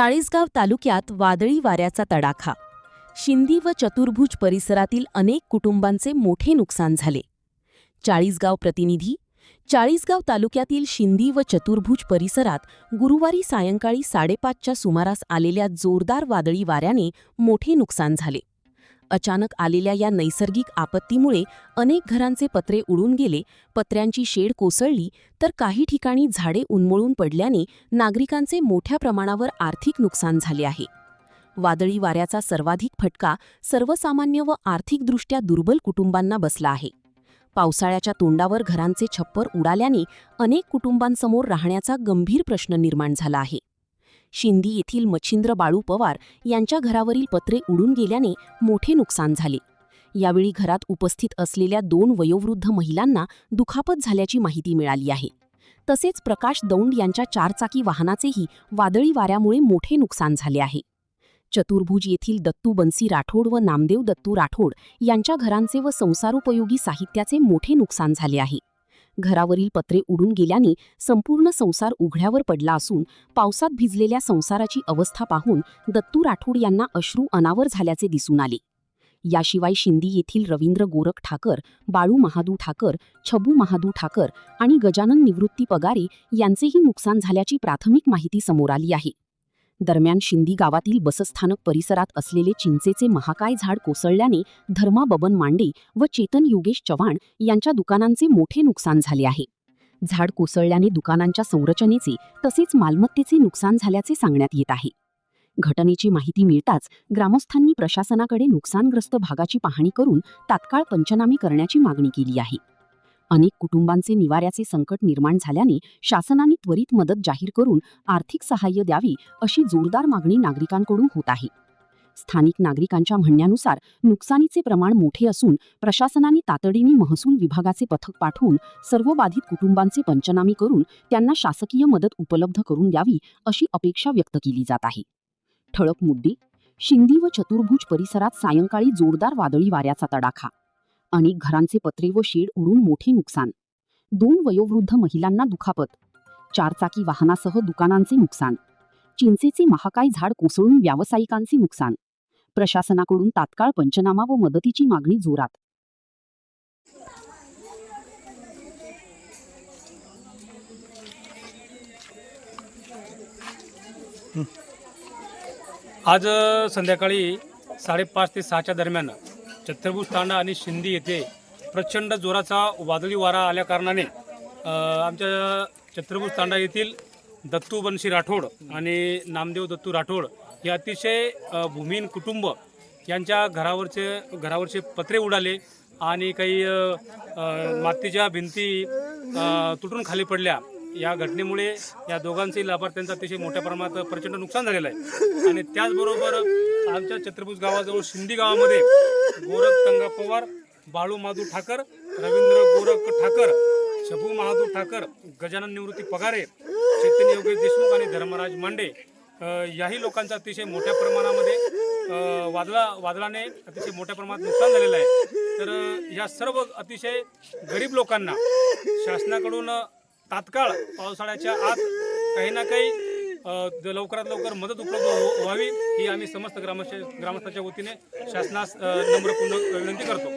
चाळीसगाव तालुक्यात वादळी वाऱ्याचा तडाखा. शिंदी व चतुर्भुज परिसरातील अनेक कुटुंबांचे मोठे नुकसान झाले. चाळीसगाव प्रतिनिधी. चाळीसगाव तालुक्यातील शिंदी व चतुर्भुज परिसरात गुरुवारी सायंकाळी 5:30च्या सुमारास आलेल्या जोरदार वादळी वाऱ्याने मोठे नुकसान झाले. अचानक आलेल्या या नैसर्गिक आपत्तीमुळे अनेक घरांचे पत्रे उडून गेले, पत्र्यांची शेड कोसळली, तर काही ठिकाणी झाडे उन्मळून पडल्याने नागरिकांचे मोठ्या प्रमाणावर आर्थिक नुकसान झाले आहे. वादळी वाऱ्याचा सर्वाधिक फटका सर्वसामान्य व आर्थिकदृष्ट्या दुर्बल कुटुंबांना बसला आहे. पावसाळ्याच्या तोंडावर घरांचे छप्पर उडाल्याने अनेक कुटुंबांसमोर राहण्याचा गंभीर प्रश्न निर्माण झाला आहे. शिंदी येथील मच्छिंद्र बाळू पवार यांच्या घरावरील पत्रे उडून गेल्याने मोठे नुकसान झाले. यावेळी घरात उपस्थित असलेल्या 2 वयोवृद्ध महिलांना दुखापत झाल्याची माहिती मिळाली आहे. तसेच प्रकाश दौंड यांच्या 4चाकी वाहनाचेही वादळी वाऱ्यामुळे मोठे नुकसान झाले आहे. चतुर्भुज येथील दत्तू बन्सी राठोड व नामदेव दत्तू राठोड यांच्या घरांचे व संसारोपयोगी साहित्याचे मोठे नुकसान झाले आहे. घरावरील पत्रे उडून गेल्याने संपूर्ण संसार उघड्यावर पडला असून पावसात भिजलेल्या संसाराची अवस्था पाहून दत्तू राठोड यांना अश्रू अनावर झाल्याचे दिसून आले. याशिवाय शिंदी येथील रवींद्र गोरख ठाकर, बाळू महादू ठाकर, छबू महादू ठाकर आणि गजानन निवृत्ती पगारे यांचेही नुकसान झाल्याची प्राथमिक माहिती समोर आली आहे. दरम्यान शिंदी गावातील बसस्थानक परिसरात असलेले चिंचेचे महाकाय झाड कोसळल्याने धर्मा बबन मांडे व चेतन योगेश चव्हाण यांच्या दुकानांचे मोठे नुकसान झाले आहे. झाड कोसळल्याने दुकानांच्या संरचनेचे तसेच मालमत्तेचे नुकसान झाल्याचे सांगण्यात येत आहे. घटनेची माहिती मिळताच ग्रामस्थांनी प्रशासनाकडे नुकसानग्रस्त भागाची पाहणी करून तात्काळ पंचनामे करण्याची मागणी केली आहे. अनेक कुटुंबांचे निवाऱ्याचे संकट निर्माण झाल्याने शासनाने त्वरित मदत जाहीर करून आर्थिक सहाय्य द्यावी अशी जोरदार मागणी नागरिकांकडून होत आहे. स्थानिक नागरिकांच्या म्हणण्यानुसार नुकसानीचे प्रमाण मोठे असून प्रशासनाने तातडीने महसूल विभागाचे पथक पाठवून सर्व बाधित कुटुंबांचे पंचनामे करून त्यांना शासकीय मदत उपलब्ध करून द्यावी अशी अपेक्षा व्यक्त केली जात आहे. ठळक मुद्दे. शिंदी व चतुर्भुज परिसरात सायंकाळी जोरदार वादळी वाऱ्याचा तडाखा. अनेक घरांचे पत्रे व शेड उडून मोठे नुकसान. 2 वयोवृद्ध महिलांना दुखापत. 4चाकी वाहनासह दुकानांचे नुकसान. चिंचेचे महाकाय झाड कोसळून व्यावसायिकांचे नुकसान. प्रशासनाकडून तात्काळ पंचनामा व मदतीची मागणी जोरात. आज संध्याकाळी 5:30 ते 6च्या दरम्यान चतुर्भुज तांडा आणि शिंदी येथे प्रचंड जोराचा वादळी वारा आल्या कारणाने आमच्या चतुर्भुज तांडा येथील दत्तू बन्सी राठोड आणि नामदेव दत्तू राठोड हे अतिशय भूमिहीन कुटुंब यांच्या घरावरचे पत्रे उडाले आणि काही मातीच्या भिंती तुटून खाली पडल्या. या घटनेमुळे या दोघांचे लाभार्थ्यांचं अतिशय मोठ्या प्रमाणात प्रचंड नुकसान झालेलं आहे. आणि त्याचबरोबर आमच्या चतुर्भुज गावाजवळ शिंदी गावामध्ये गोरख तंगा पवार, बाळू महादू ठाकर, रवींद्र गोरख ठाकर, छबू महादू ठाकर, गजानन निवृत्ती पगारे, चैतन्य योगेश देशमुख आणि धर्मराज मांडे याही लोकांचं अतिशय मोठ्या प्रमाणामध्ये वादळाने अतिशय मोठ्या प्रमाणात नुकसान झालेलं आहे. तर या सर्व अतिशय गरीब लोकांना शासनाकडून तात्काळ पावसाळ्याच्या आत काही ना काही लवकरात लवकर मदत उपलब्ध व्हावी ही आम्ही समस्त ग्रामस्थांच्या वतीने शासनास नम्रपूर्ण विनंती करतो.